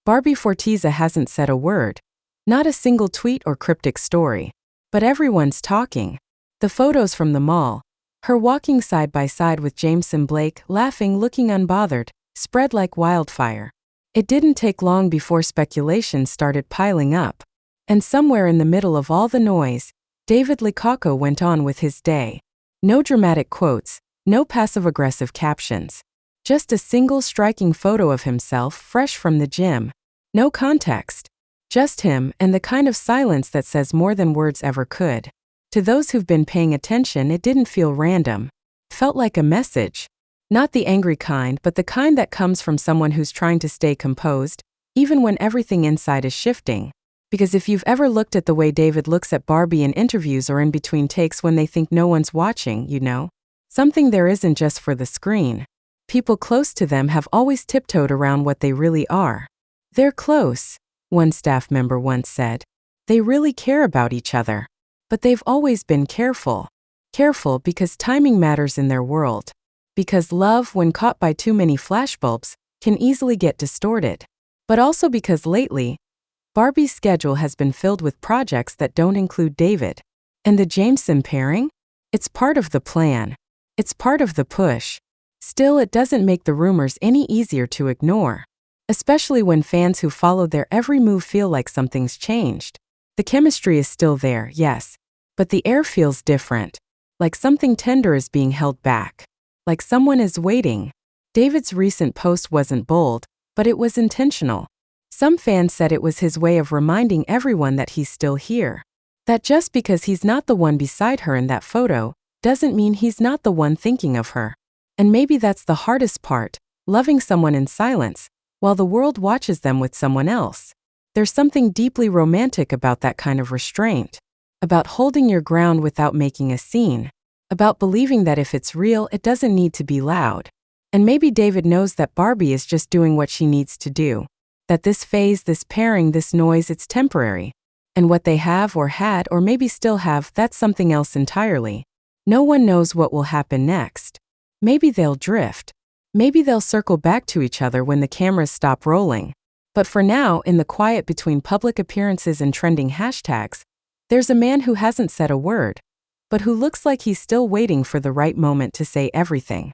Barbie Forteza hasn't said a word. Not a single tweet or cryptic story. But everyone's talking. The photos from the mall, her walking side by side with Jameson, laughing, looking unbothered, spread like wildfire. It didn't take long before speculation started piling up. And somewhere in the middle of all the noise, David Licauco went on with his day. No dramatic quotes, no passive-aggressive captions. Just a single striking photo of himself fresh from the gym. No context. Just him and the kind of silence that says more than words ever could. To those who've been paying attention, it didn't feel random. Felt like a message. Not the angry kind, but the kind that comes from someone who's trying to stay composed, even when everything inside is shifting. Because if you've ever looked at the way David looks at Barbie in interviews or in between takes when they think no one's watching, you know, something there isn't just for the screen. People close to them have always tiptoed around what they really are. They're close, one staff member once said. They really care about each other. But they've always been careful. Careful because timing matters in their world. Because love, when caught by too many flashbulbs, can easily get distorted. But also because lately, Barbie's schedule has been filled with projects that don't include David. And the Jameson pairing? It's part of the plan. It's part of the push. Still, it doesn't make the rumors any easier to ignore. Especially when fans who follow their every move feel like something's changed. The chemistry is still there, yes. But the air feels different. Like something tender is being held back. Like someone is waiting. David's recent post wasn't bold, but it was intentional. Some fans said it was his way of reminding everyone that he's still here. That just because he's not the one beside her in that photo, doesn't mean he's not the one thinking of her. And maybe that's the hardest part, loving someone in silence, while the world watches them with someone else. There's something deeply romantic about that kind of restraint. About holding your ground without making a scene. About believing that if it's real, it doesn't need to be loud. And maybe David knows that Barbie is just doing what she needs to do. That this phase, this pairing, this noise, it's temporary. And what they have or had or maybe still have, that's something else entirely. No one knows what will happen next. Maybe they'll drift. Maybe they'll circle back to each other when the cameras stop rolling. But for now, in the quiet between public appearances and trending hashtags, there's a man who hasn't said a word, but who looks like he's still waiting for the right moment to say everything.